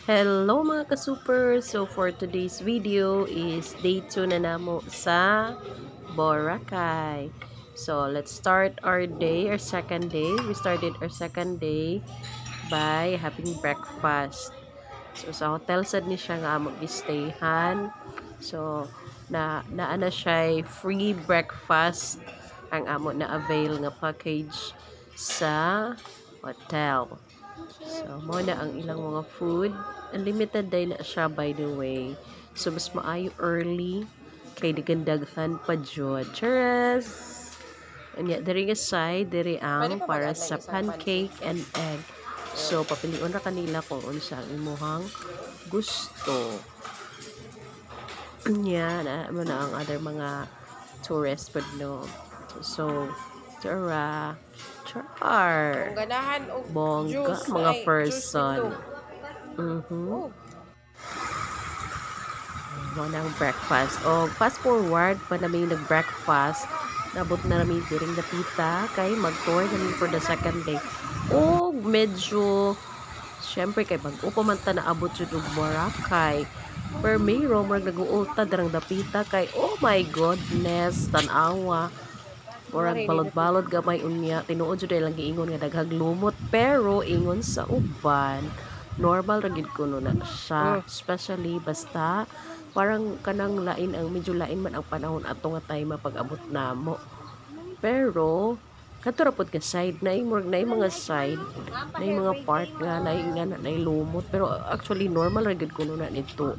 Hello mga ka-super! So for today's video is day 2 na namo sa Boracay. So let's start our day, our second day. We started our second day by having breakfast. So sa hotel sad ni siya nga mag-stayhan. So naana siya free breakfast ang amo na avail nga package sa hotel. So, mo na ang ilang mga food. Unlimited day na siya, by the way. So, mas maayo early. Kay digandaghan pa jud. Cheers! Anya, diri nga side, diri ang para sa pancake and egg. So, papilion ra kanila kung unsa ang imuhang gusto. Anya, na ang other mga tourists but no. So, tara. Char. Ganahan og Bongga, juice mga ay juice person. nito. Oh. Mo ng breakfast. O, fast forward pa namin nag-breakfast. Nabot na namin during the pita. Kay mag-tour namin for the second day. O, medyo, syempre kay mag-upa man ta naabot yun ng Boracay. Per mayro, marag nag-uulta darang dapita kay, oh my goodness, tanawa. Murag balod-balod gamay unya. Tinuod jud lang giingon nga daghag lumot. Pero, ingon sa uban, normal ra gid kuno na siya. Especially, basta, parang kanang lain ang medyo lain man ang panahon ato nga time pag-abot namo. Pero kadto ra pud ka side na mga side na mga part nga na lumot pero actually normal ra gid kuno na nito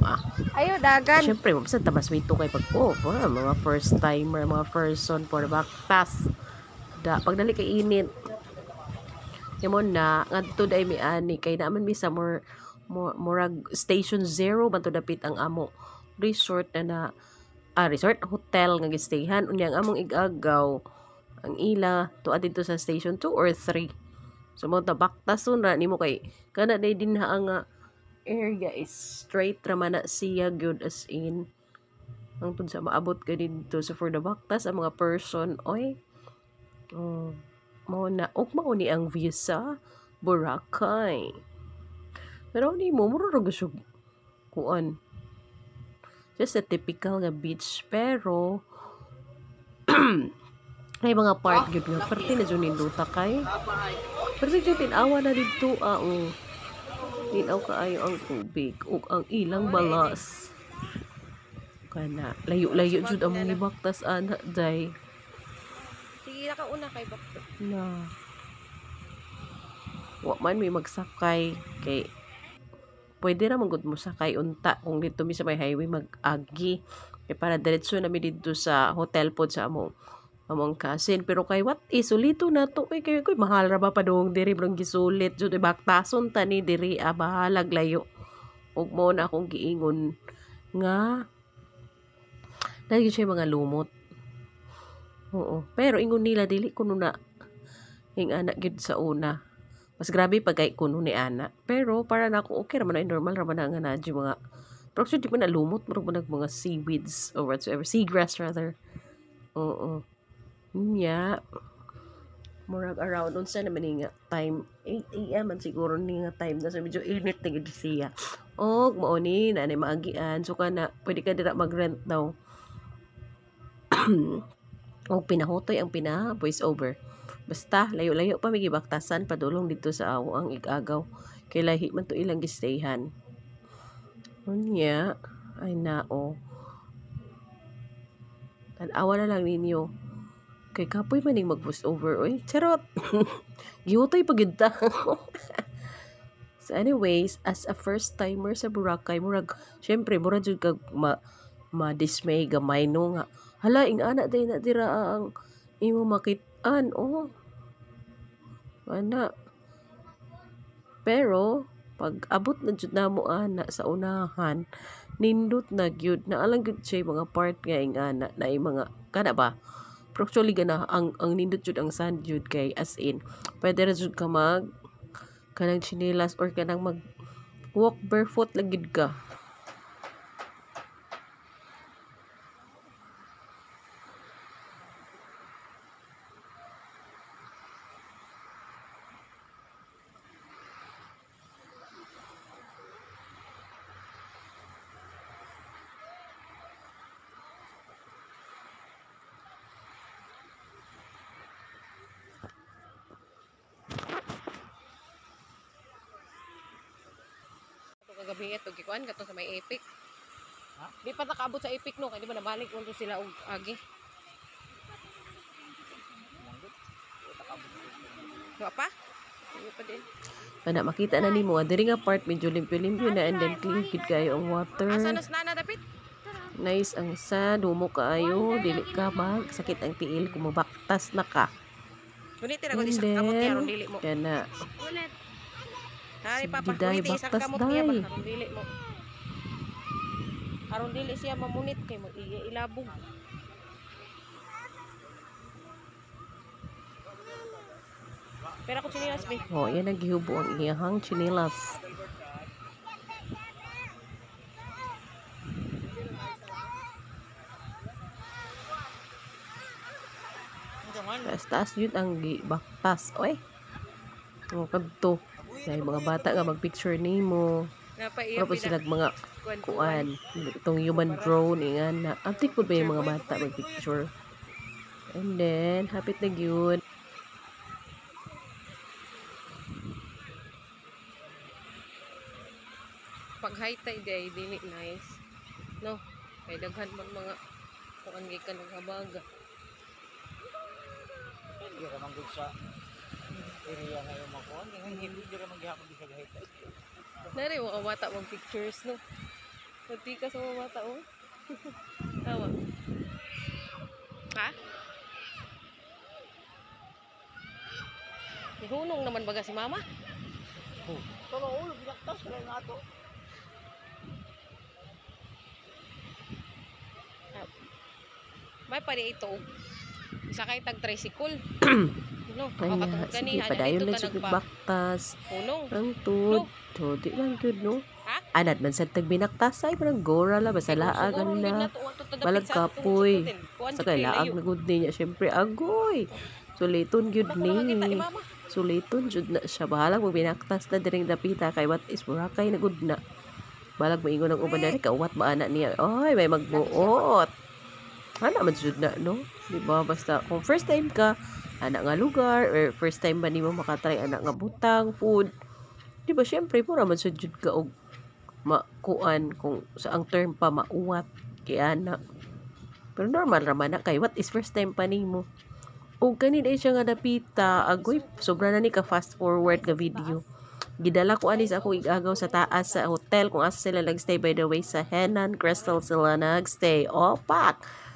Ayo dagan. syempre mabasa tabas wito kay pag mga first timer mga person for backpass da pagdali kay init mo na ngadto day mi ani kay naman mi sa murag station 0 man to dapit ang amo resort na resort hotel nga gistayhan unya ang among igagaw ang ila tuad dito sa station 2 or 3 so mo tabaktason ra nimo kay kana day dinha ang area is straight ra man na siya good as in ang tud sa maabot ka dito so for the baktas ang mga person oy mo na og mao ni ang view sa Boracay pero ni mo mura ra gusto kuan just a typical nga beach pero ay mga part gyud nga parte na jud ninduta kay pero jud tinawa na didto tinaw kaayo ang tubig ug ang ilang balas kana layo-layo jud ang mga baktas ana day Sige ka una kay bakto. na wa man may magsakay kay pwede ra man gud mo sakay unta kung dito mi sa may highway mag-agi kay para diretso na mi dito sa hotel pod sa among cousin pero kay what is ulito na to kay mahal ra ba padung diri brong gisulit jud baktason tani diri bahalag layo ug mo na akong giingon nga dahil siya mga lumot oo pero ingon nila dili kuno na ing anak gid sa una mas grabe pag kay kuno ni ana pero para nako okay ra man normal ra man nga nadyo mga pero di man na lumot mga seaweeds or whatsoever seagrass rather oo nya murag around unsa naman nga time 8 AM man siguro ni nga time kasi medyo init na gid siya og mao ni na maagian so kana pwede ka dira mag-rent daw og pinahutoy ang voice over basta layo-layo pa may gibaktasan padulong dito sa awo ang igagaw kay lahi man to ilang gistayhan unya ay nao tan-awa na lang ninyo kay kapoy maning mag-voice over oy charot giutoy pagid ta so anyways as a first timer sa Boracay murag syempre murag jud kag ma-dismay gamay no nga hala ing ana day na dira ang imo makit-an ana pero pag abot na jud namo ana sa unahan nindot na gyud na alang gyud siya mga part nga ing ana na mga kana ba pero actually gana ang nindot jud ang sand jud kay as in pwede ra jud ka mag kanang chinelas or kanang mag walk barefoot lang gid ka bingit og gikuan kato sa may epic. Di pa nakaabot sa epic no, kay di ba nabalik mo to sila og agi. Wa pa? Di pa din. Kana makita na nimo diri nga part medyo limpyo-limpyo na and then clean gid kayo ang water. Asa nas nana dapit? Nice ang sand, humo kaayo, dili ka mag sakit ang tiil kung mabaktas na ka. Kunit ra ko And di sa kamot niya aron then, dili mo. kana Kunit. Hari Sige, papa, day, kunit isang baktas, kamot niya ba day. aron dili mo. Aron dili siya mamunit kay mo ilabog. Pero ako sinilas be. oh, yan ang gihubo ang iyahang chinilas. Taas-taas yun ang gibaktas. Oy. Oh, kadto. Dahil mga bata nga magpicture nimo. Napaiyak Pero sila mga kuan. Itong human drone ingan na. Antik po ba yung mga bata magpicture? And then, hapit na yun. Pag high tide ay dili nice. No. Kay daghan man mga kuan gikan ng habaga. Hindi ka naman good sa area na yung makuha. Hindi ka naman gihapon di sa gahita. Nari mga bata mag pictures no. Pati ka sa mga bata oh. Tawa. Ha? Nihunong naman baga si mama? Pero ulo, binaktas sila nga ito. May pa ito. Isa kay tag tricycle. No, Kanya, makatungod sige, kani padayon dito lang ka siya nagpa. baktas. Hunong. Ang tod. So, di lang yun, no? Ha? Anad man sa tagbinaktas ay parang gora la. Basta laagan na. Balag kapoy. Sa kay laag na good niya. Siyempre, agoy. Suliton yun ni. Suliton jud na siya. Bahalag mo binaktas na diring dapita. Kay what is Boracay na good na. Balag mo ingon ng uban na rin. Kawat ba anak niya? Ay, may magbuot. Anak man jud na, no? Diba? Basta kung first time ka, anak nga lugar, or first time ba ni mo makatry anak nga butang, food. Diba, syempre, pura man jud ka og makuan kung sa ang term pa mauwat kay anak. Pero normal raman na kay what is first time pa nimo. Og kani dai siya nga dapita, agoy sobra na ni ka fast forward nga video. Gidala ko anis ako igagaw sa taas sa hotel kung asa sila nagstay, by the way, sa Henan Crystal sila nagstay. Opak.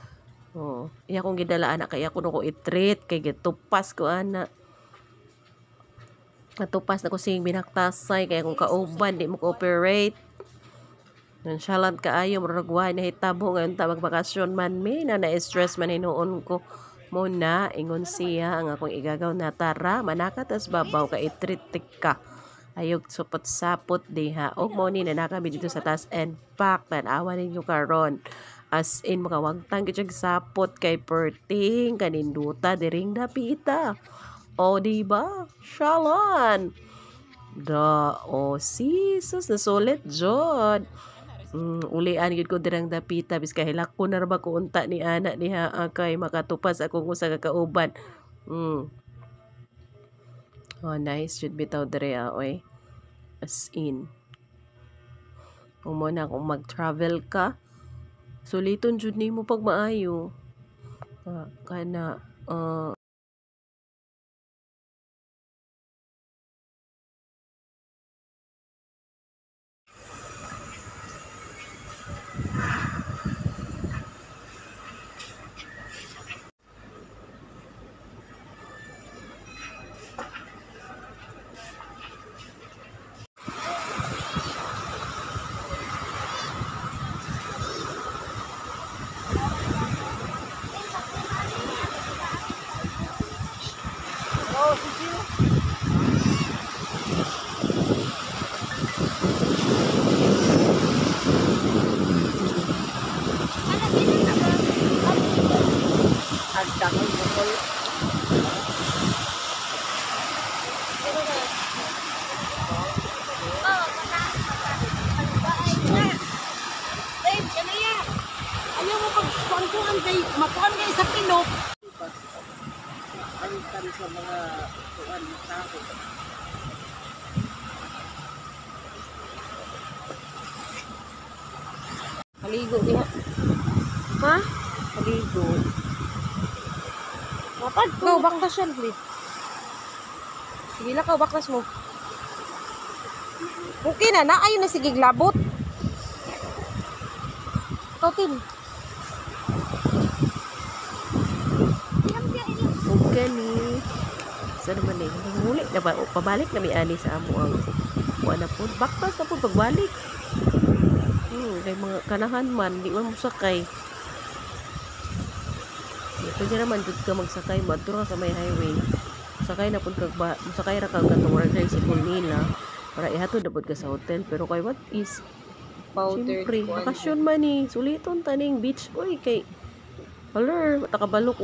Oh, iya kong gidala anak kaya kuno ko i-treat kay gitupas ko ana. Natupas na ko sing binaktasay kaya kung kauban di mo cooperate. Nonchalant kaayo murag wa na hitabo ngayon ta magbakasyon man mi na na-stress man hinuon ko. Muna ingon siya ang akong igagaw na tara manakat as babaw ka i-treat ka. Ayog supot-sapot diha. Og mo ni na kami dito sa taas and pack tan-awa ninyo karon. As in, makawagtang kitsyag sapot kay perting kaninduta diring dapita. O, diba? Shalan. Jesus, nasulit, Jod. Ulian yun ko dirang dapita. Bis kahilak ko na ba ko unta ni anak ni haa kay makatupas akong usa kakauban. Oh, nice. Should bitaw dire oy. As in. Kung mo na kung mag-travel ka, suliton jud nimo pag maayo. Kana Agdangan bukol. Ayaw mo pag-kuan kay makuan kay sa pinok. Ang tari sa mga tuan tao. Paligo diha. Ha? Paligo. Dapat Go, baklas yan, please. Sige lang, baklas mo. Okay na, ayun na sige glabot. Kautin. Okay ni. Sa naman eh. Muli na ba? O, pabalik na may ani sa amo ang kuha na po. Baktas na po pagbalik. Kay mga kanahan man, di man mo sakay. Pwede naman dito ka magsakay. Madto ka sa may highway. Sakay na po kag ba. Sakay ra kag katong worker sa nila. Para ihatod na po ka sa hotel. Pero kay what is Powder. siyempre, bakasyon man eh. Suliton taning beach. Uy, kay haler, matakabalok.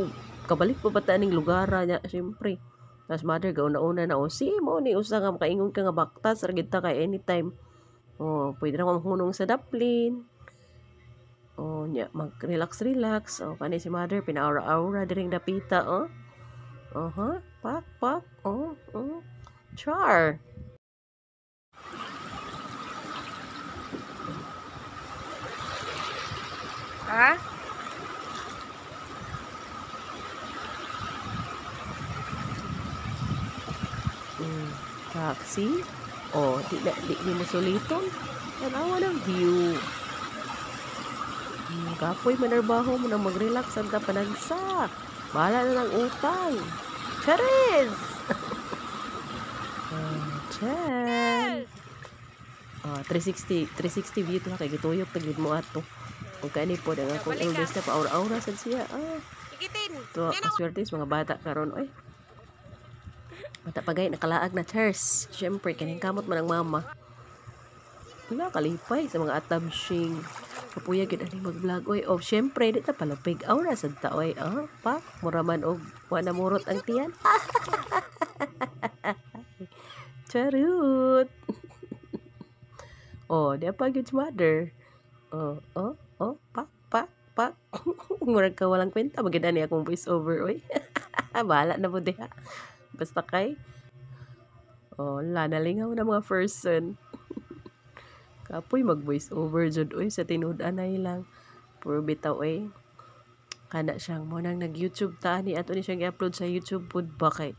Kabalik pa ba taning lugara niya? Siyempre. Tapos mother, gauna-una na. O, si mo ni usa nga makaingon ka nga baktas. Ragid ta kay anytime. O, pwede na mamunong sa daplin. O, nya, mag-relax-relax. O, kanay si mother, pinaura-aura diring dapita. O, pak, pak. Char. Ha? Taxi. O, di mo suliton. Tanawa ng view. Kapoy manarbaho mo na mag-relax ang panagsa. Bahala na ng utang. Charis! Chan! 360 view to na kay gituyok tagid mo ato. Kung kani po ang akong eldest na pa aura-aura sad siya. Ikitin. To kaswerte sa mga bata karon oy. Bata pagay nakalaag na chairs. Syempre kaning kamot man ang mama. Wala kalipay sa mga atabshing. Kapuya gid ani mag-vlog oy. Oh, syempre di ta palapig aura sad ta oy. Pa muraman og wala murot ang tiyan. Charut. Oh, di pa gid mother. Pak. Murag ka walang kwenta magid ani akong voice over oy. Bahala na po diha. Basta kay nalingaw na mga person. Kapoy mag voice over jud oy sa tinud-anay lang. Puro bitaw oy. Kana siyang mo nang nag-YouTube ta ani ato ni siyang i-upload sa YouTube pud ba kay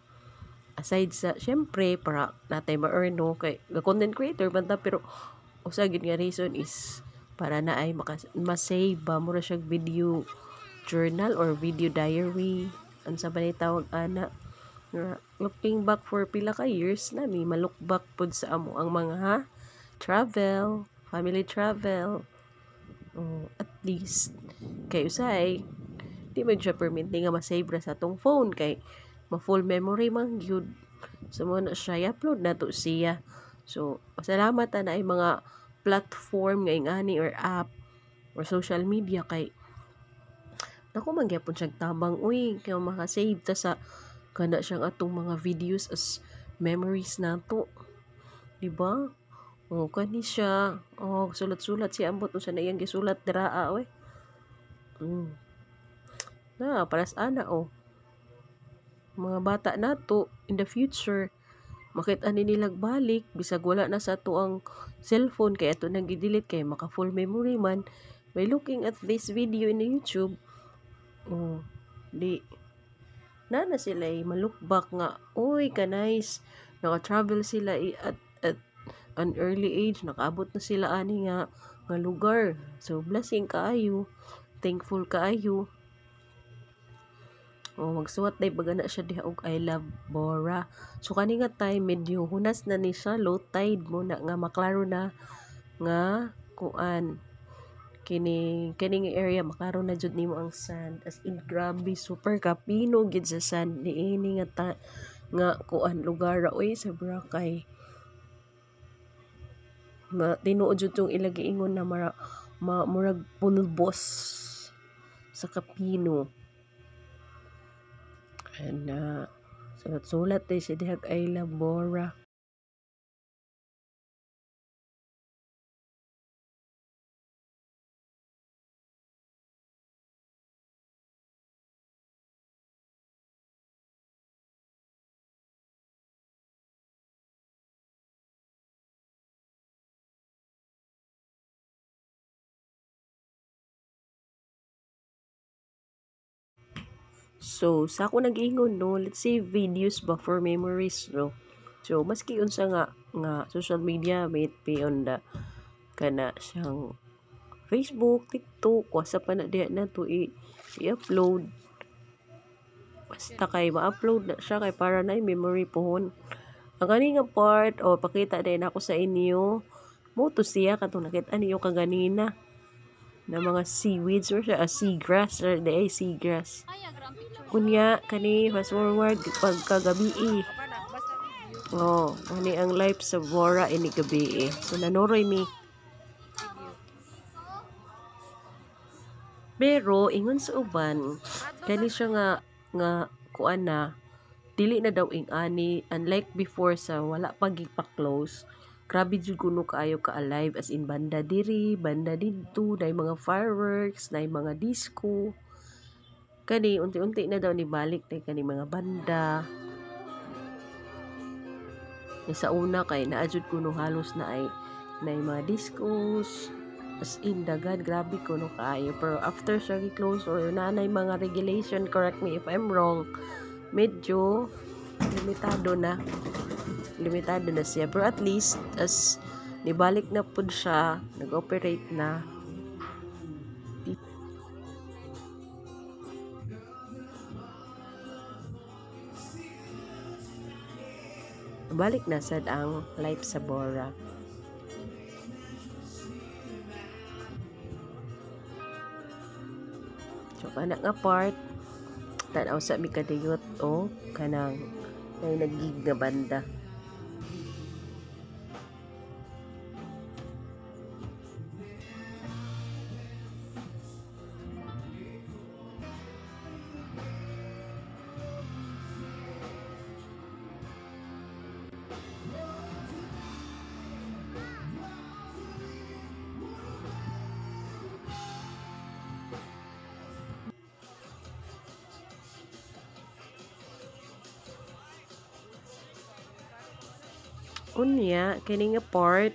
aside sa syempre para natay ma-earn no kay content creator banda pero usa gid nga reason is para na ay ma-save ba mura siyang video journal or video diary unsa ba ni tawag ana looking back for pila ka years na mi ma-look back pud sa amo ang mga travel, family travel. At least kay usay di man siya permanente nga ma-save ra sa atong phone kay ma-full memory man gyud. So mo na siya i-upload na to siya. So pasalamat na ay mga platform nga ingani or app or social media kay naku man gyapon siyang tabang uy kay maka-save ta sa kana siyang atong mga videos as memories nato. Di ba? Kani siya. Sulat-sulat siya ambot unsa na iyang gisulat dira oy. Para sa ana mga bata nato in the future makita ni nilag balik bisag wala na sa ato ang cellphone kay ato nang gidelete kay maka full memory man by looking at this video in YouTube. Di na sila ma-look back nga uy ka nice naka-travel sila at an early age nakaabot na sila ani nga lugar. So blessing kaayo, thankful kaayo. Magsuwat day baga na siya diha og I love Bora. So kani nga time medyo hunas na ni siya low tide mo na nga maklaro na nga kuan kining area maklaro na jud nimo ang sand as in grabe super kapino gid sa sand niini nga kuan lugar oy sa Boracay. Tinuod jud tong ilagi ingon na murag pulbos sa kapino. And sulat-sulat day siya dihag I love Bora. So, sa ako nag-ingon, no, let's say videos ba for memories, no. So, maski unsa nga social media, may it be on the kana siyang Facebook, TikTok, WhatsApp pa na diya na to i-upload. Basta kay ma-upload na siya kay para na memory pohon. Ang kani nga part o pakita din ako sa inyo. Mo to siya katong nakita niyo kaganina na mga seaweeds or siya seagrass or the seagrass. Kunya kani fast forward pagkagabi Basta video. oh kani ang life sa Bora ini gabi so nanoroy mi pero ingon sa uban kani siya nga kuan na dili na daw ing ani unlike before sa wala pa gipa-close. Grabe jud kuno kaayo ka alive as in banda diri, banda didto, nay mga fireworks, nay mga disco. Kani unti-unti na daw ni balik nay kani mga banda. Sa una kay naadjud kuno halos na ay nay mga discos. As in dagad grabe kuno kaayo pero after siya gi-close or nanay mga regulation, correct me if I'm wrong, medyo limitado na siya pero at least as nibalik na pud siya nag-operate na balik na sad ang life sa Bora. So kana nga part tanaw sa mi kadiyot o kanang may nagig nga banda. Unya kini nga part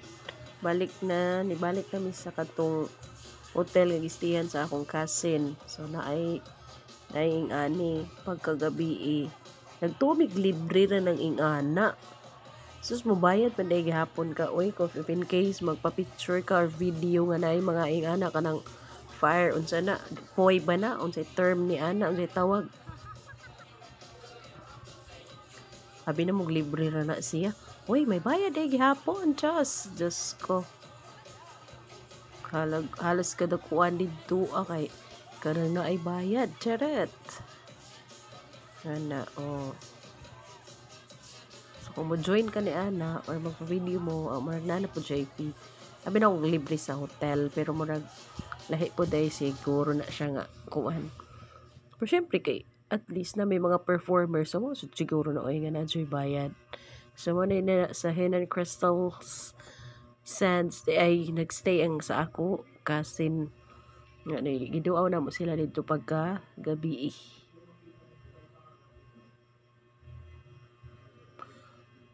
nibalik kami sa katong hotel nga gistihan sa akong cousin. So naing ani pagkagabi nagtumig libre ra ng ingana. Sus mobayad pa day gihapon ka oy kung if in case magpa-picture ka or video nga naay mga ingana kanang fire unsa na poy ba na unsay term ni ana unsay tawag. Abi na mo libre ra na siya. Uy, may bayad gihapon, Diyos ko. Halos kada kuan dito kay karon na ay bayad, charet. Ana, oh. So, kung mo join ka ni Ana or magpa-video mo, marana na po siya fee. Sabi na akong libre sa hotel, pero murag lahi po dahil siguro na siya nga kuan. Pero syempre kay at least na may mga performers, so siguro na oy nga na joy bayad. So, muna na sa Henan Crystal Sands ay nagstay ang sa ako kasi giduaw na mo sila dito pagka gabi.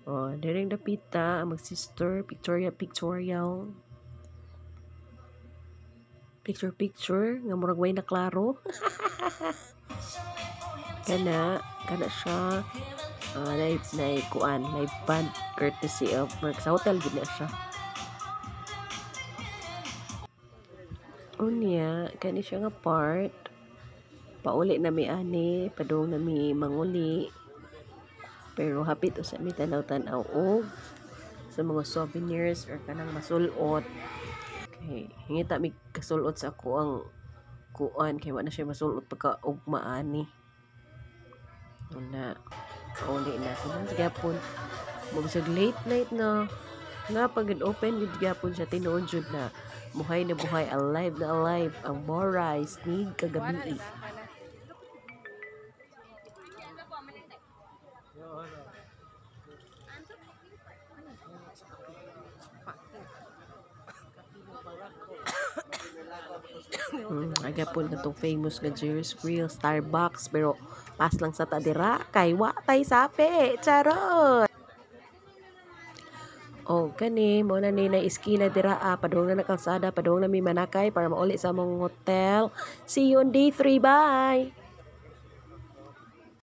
Oh, diring dapita ang mag-sister pictorial picture nga murag way na klaro. kana siya live band courtesy of Mark sa hotel gid na siya. Unya kani siya nga part pauli na mi ani padung na mi manguli pero hapit usa mi tanaw-tanaw og sa mga souvenirs or kanang masulot. Okay, hingita mi kasulot sa ako ang kuan kay wala na siya masulot pagka ugma ani. Una uli na sila gapon magsag late night na nga pag open gid gapon siya tinuod jud na buhay na buhay, alive na alive ang Bora Snig kagabi. Agapon na itong famous nga Jerry's Grill, Starbucks, pero pas lang sa tadira, kay watay sapi, charot! O, kani, mo na ni na iskina dira, padung na kalsada, padung na mi manakay, para mauli sa mong hotel. See you on day 3, bye!